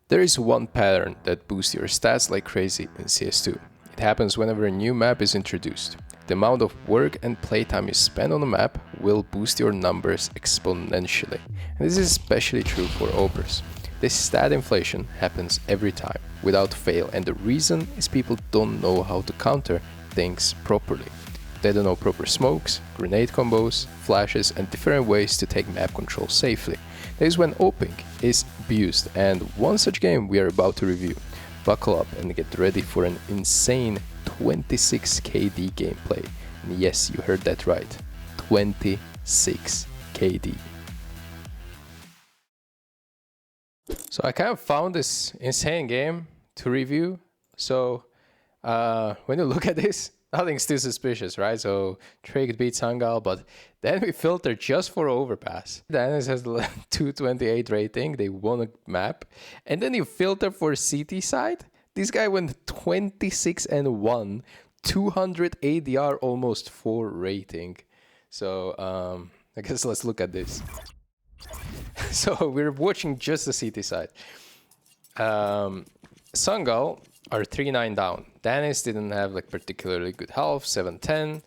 There is one pattern that boosts your stats like crazy in CS2. It happens whenever a new map is introduced. The amount of work and playtime you spend on a map will boost your numbers exponentially. And this is especially true for Opers. This stat inflation happens every time, without fail, and the reason is people don't know how to counter things properly. They don't know proper smokes, grenade combos, flashes, and different ways to take map control safely. That is when oping is abused, and one such game we are about to review. Buckle up and get ready for an insane 26 KD gameplay. And yes, you heard that right, 26 KD. So I kind of found this insane game to review. So when you look at this, nothing's too suspicious, right? So Trick beat Sangal, but then we filter just for Overpass. Dennis has 228 rating, they won a map. And then you filter for CT side. This guy went 26 and 1, 200 ADR, almost 4 rating. So I guess let's look at this. So we're watching just the CT side. Sangal are 3-9 down. Danis didn't have like particularly good health, 7-10.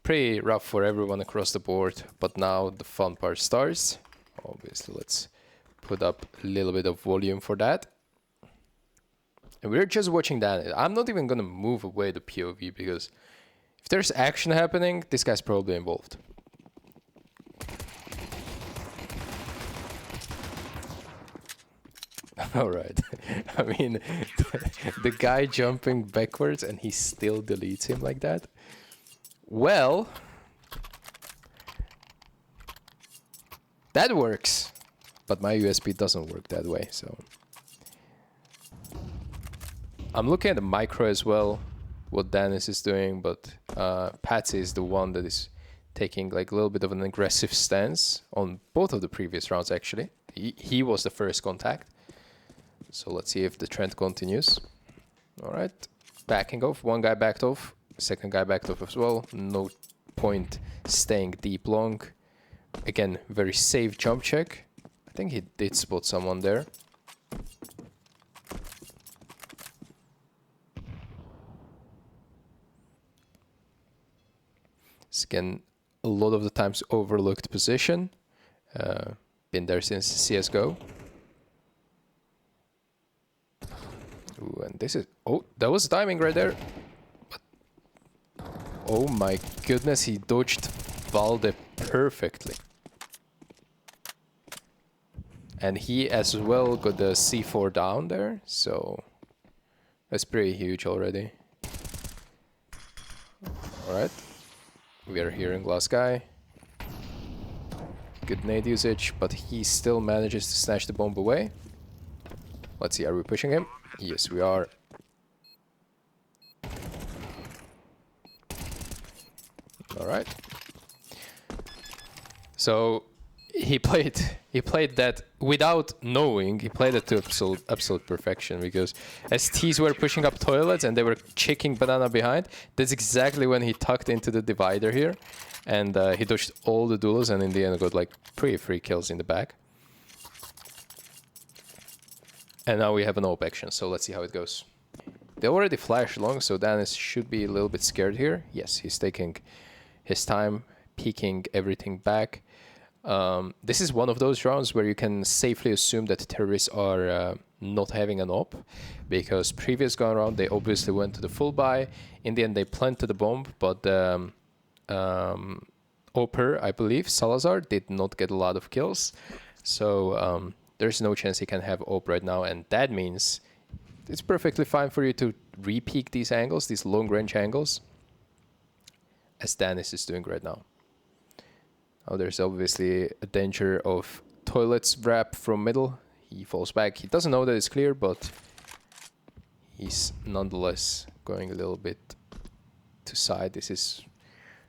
Pretty rough for everyone across the board, but now the fun part starts. Obviously, let's put up a little bit of volume for that. And we're just watching Danis. I'm not even gonna move away the POV because if there's action happening, this guy's probably involved. Alright, I mean, the guy jumping backwards and he still deletes him like that. Well, that works, but my USB doesn't work that way, so. I'm looking at the micro as well, what Danis is doing, but Patsy is the one that is taking like a little bit of an aggressive stance on both of the previous rounds actually. He was the first contact. So let's see if the trend continues. All right, backing off. One guy backed off. Second guy backed off as well. No point staying deep long. Again, very safe jump check. I think he did spot someone there. It's again a lot of the times overlooked position. Been there since CSGO. Ooh, and this is... Oh, that was timing right there. But, oh my goodness, he dodged Valde perfectly. And he as well got the C4 down there, so that's pretty huge already. Alright. We are hearing last guy. Good nade usage, but he still manages to snatch the bomb away. Let's see, are we pushing him? Yes, we are. All right. So he played that without knowing. He played it to absolute perfection because as T's were pushing up toilets and they were checking banana behind, that's exactly when he tucked into the divider here, and he dodged all the duels and in the end got like pretty free kills in the back. And now we have an op action, so let's see how it goes. They already flashed long, so Danis should be a little bit scared here. Yes, he's taking his time, peeking everything back. This is one of those rounds where you can safely assume that terrorists are not having an op, because previous go around they obviously went to the full buy. In the end they planted the bomb, but Oper, I believe, Salazar, did not get a lot of kills. So there's no chance he can have op right now, and that means it's perfectly fine for you to re-peek these angles, these long-range angles, as Danis is doing right now. Now there's obviously a danger of toilets wrap from middle. He falls back. He doesn't know that it's clear, but he's nonetheless going a little bit to side. This is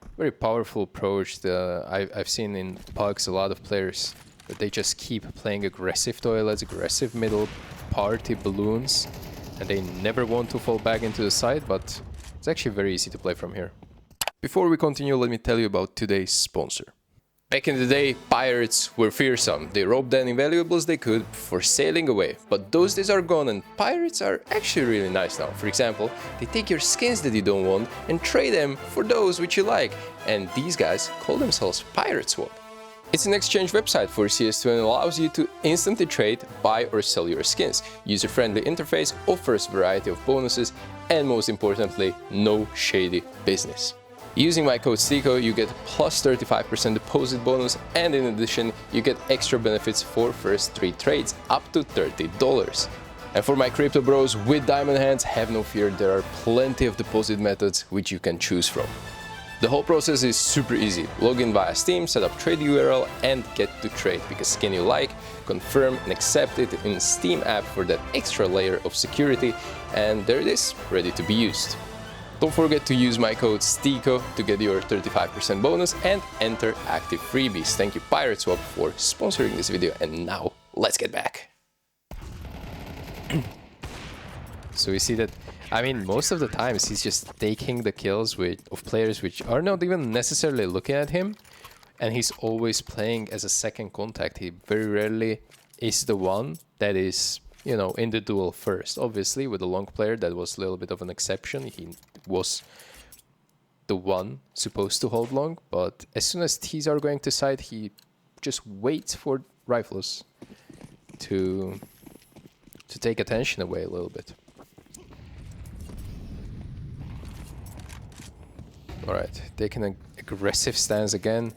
a very powerful approach. I've seen in pugs a lot of players that they just keep playing aggressive toilets, aggressive middle, party balloons, and they never want to fall back into the side, but it's actually very easy to play from here. Before we continue, let me tell you about today's sponsor. Back in the day, pirates were fearsome. They robbed any valuables they could before sailing away. But those days are gone and pirates are actually really nice now. For example, they take your skins that you don't want and trade them for those which you like. And these guys call themselves Pirate Swap. It's an exchange website for CS2 and allows you to instantly trade, buy or sell your skins. User-friendly interface, offers variety of bonuses, and most importantly, no shady business. Using my code STYKO, you get plus 35% deposit bonus, and in addition, you get extra benefits for first 3 trades up to $30. And for my crypto bros with diamond hands, have no fear, there are plenty of deposit methods which you can choose from. The whole process is super easy. Log in via Steam, set up trade URL and get to trade. Pick a skin you like, confirm and accept it in Steam app for that extra layer of security, and there it is, ready to be used. Don't forget to use my code STYKO to get your 35% bonus and enter active freebies. Thank you Pirate Swap for sponsoring this video, and now let's get back. So we see that, I mean, most of the times he's just taking the kills of players which are not even necessarily looking at him, and he's always playing as a second contact. He very rarely is the one that is, you know, in the duel first. Obviously, with the long player, that was a little bit of an exception. He was the one supposed to hold long, but as soon as T's are going to side, he just waits for rifles to take attention away a little bit. Alright, taking an aggressive stance again.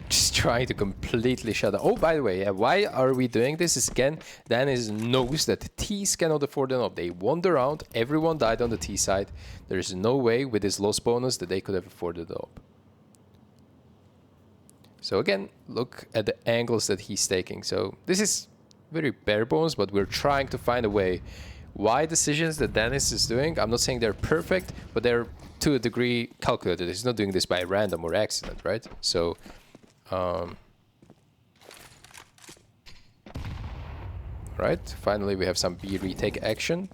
Just trying to completely shut down. Oh, by the way, yeah, why are we doing this? Is again, danistzz knows that T's cannot afford an op. They won the round, everyone died on the T side. There is no way with his loss bonus that they could have afforded the op. So again, look at the angles that he's taking. So this is very bare bones, but we're trying to find a way. Why decisions that danistzz is doing, I'm not saying they're perfect, but they're to a degree calculated. He's not doing this by random or accident, right? So right, finally we have some B retake action.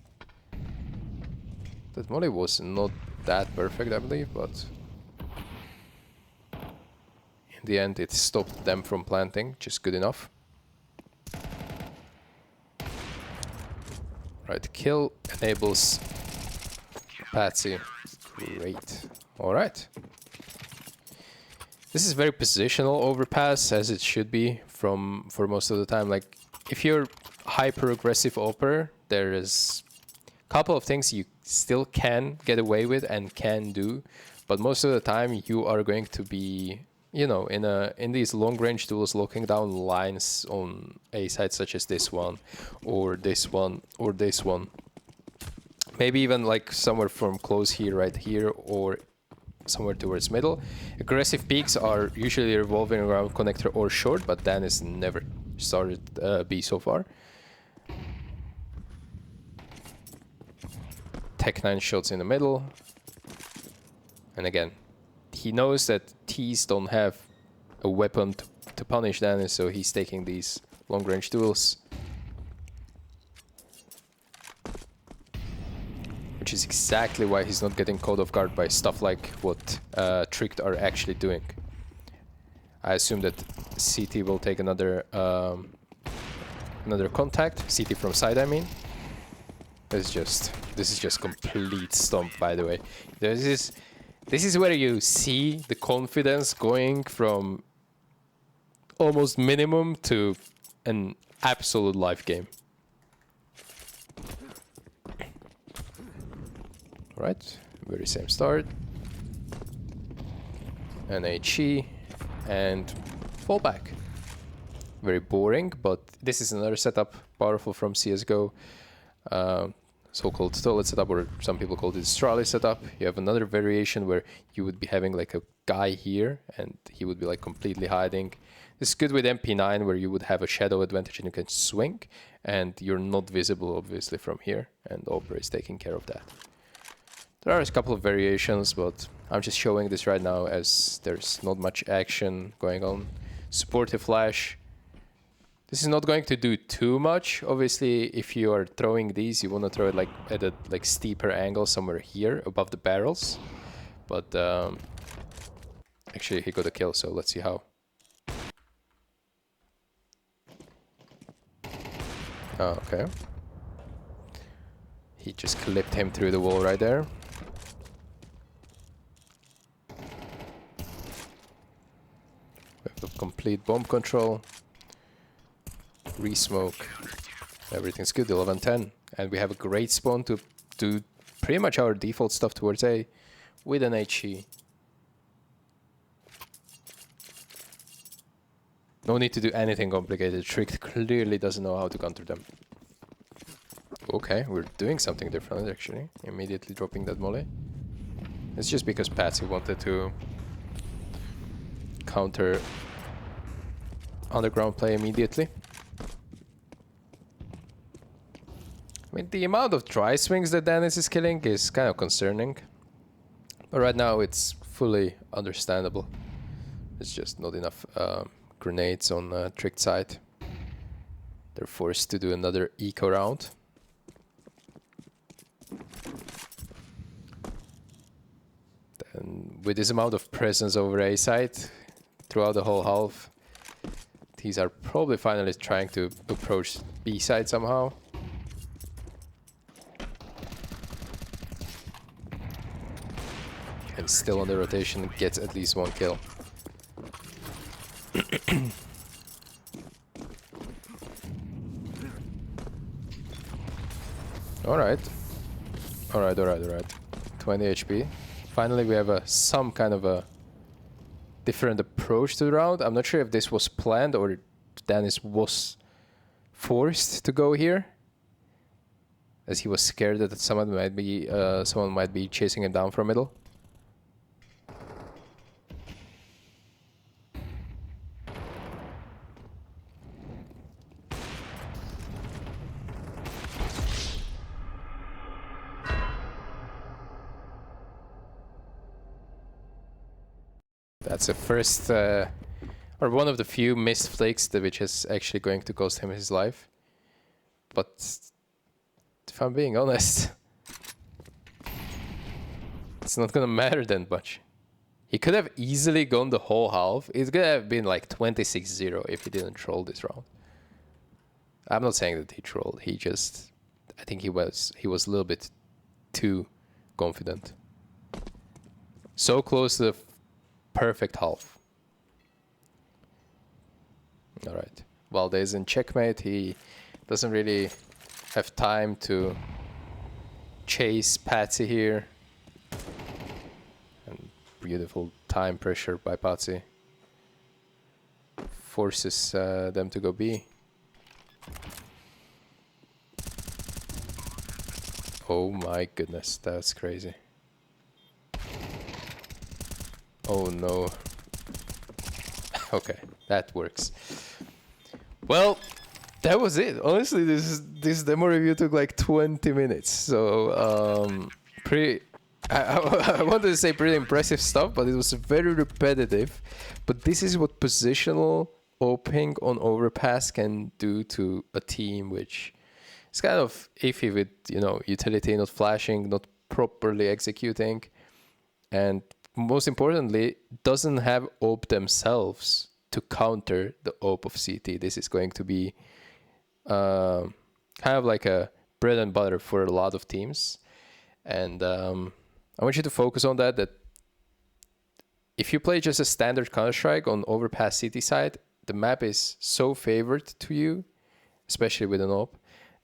That molly was not that perfect, I believe, but in the end it stopped them from planting, just good enough. Right, kill enables Patsy. Great. Alright. This is very positional overpass, as it should be for most of the time. Like, if you're hyper aggressive opper, there is a couple of things you still can get away with and can do, but most of the time you are going to be, you know, in these long range duels, locking down lines on a side such as this one or this one or this one. Maybe even like somewhere from close here, right here, or somewhere towards middle. Aggressive peaks are usually revolving around connector or short, but danistzz never started B so far. Tech 9 shots in the middle. And again, he knows that T's don't have a weapon to punish danistzz, so he's taking these long range duels. Which is exactly why he's not getting caught off guard by stuff like what Tricked are actually doing. I assume that CT will take another contact. CT from side, I mean. This is just complete stomp, by the way. This is where you see the confidence going from almost minimum to an absolute life game. Right, very same start. And HE and fall back. Very boring, but this is another setup powerful from CSGO. So-called toilet setup, or some people call it Strali setup. You have another variation where you would be having like a guy here and he would be like completely hiding. This is good with MP9 where you would have a shadow advantage and you can swing and you're not visible obviously from here, and Opera is taking care of that. There are a couple of variations, but I'm just showing this right now as there's not much action going on. Supportive flash. This is not going to do too much. Obviously, if you are throwing these, you want to throw it like at a steeper angle somewhere here above the barrels. But actually, he got a kill, so let's see how. Oh, okay. He just clipped him through the wall right there. We have complete bomb control. Re-smoke. Everything's good, 11-10. And we have a great spawn to do pretty much our default stuff towards A with an HE. No need to do anything complicated. Trick clearly doesn't know how to counter them. Okay, we're doing something different actually. Immediately dropping that molly. It's just because Patsy wanted to counter underground play immediately. I mean, the amount of dry swings that danistzz is killing is kind of concerning. But right now it's fully understandable. It's just not enough grenades on tricked side. They're forced to do another eco round. And with this amount of presence over A side throughout the whole half, these are probably finally trying to approach B side somehow. And still on the rotation, gets at least one kill. Alright. Alright. 20 HP. Finally we have some kind of a different approach to the round. I'm not sure if this was planned or danistzz was forced to go here, as he was scared that someone might be chasing him down from middle. That's the first, or one of the few missed flakes which is actually going to cost him his life. But if I'm being honest, it's not gonna matter that much. He could have easily gone the whole half. It could have been like 26-0 if he didn't troll this round. I'm not saying that he trolled. He just, I think he was a little bit too confident. So close to the perfect half. Alright. Valdez in checkmate. He doesn't really have time to chase Patsy here. And beautiful time pressure by Patsy. Forces them to go B. Oh my goodness, that's crazy. Oh no. Okay, that works. Well, that was it. Honestly, this demo review took like 20 minutes. So I wanted to say pretty impressive stuff, but it was very repetitive. But this is what positional opening on Overpass can do to a team which is kind of iffy with, you know, utility not flashing, not properly executing, and most importantly, doesn't have AWP themselves to counter the AWP of CT. This is going to be kind of like a bread and butter for a lot of teams. And I want you to focus on that if you play just a standard Counter-Strike on Overpass CT side, the map is so favored to you, especially with an AWP,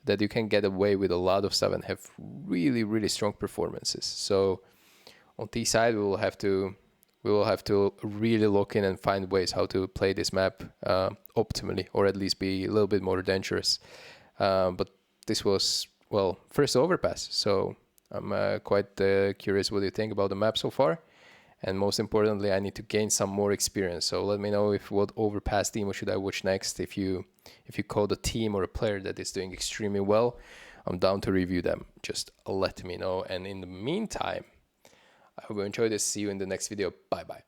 that you can get away with a lot of stuff and have really, really strong performances. So on T side, we will have to really look in and find ways how to play this map optimally, or at least be a little bit more dangerous. But this was, well, first Overpass, so I'm quite curious what you think about the map so far. And most importantly, I need to gain some more experience. So let me know what Overpass demo should I watch next. If you call a team or a player that is doing extremely well, I'm down to review them. Just let me know. And in the meantime, I hope you enjoyed this. See you in the next video. Bye bye.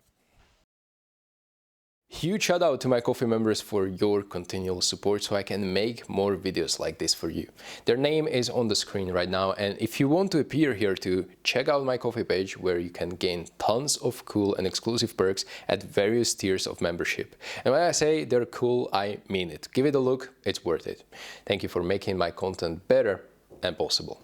Huge shout out to my Ko-fi members for your continual support so I can make more videos like this for you. Their name is on the screen right now, and if you want to appear here too, check out my Ko-fi page where you can gain tons of cool and exclusive perks at various tiers of membership. And when I say they're cool, I mean it. Give it a look, it's worth it. Thank you for making my content better and possible.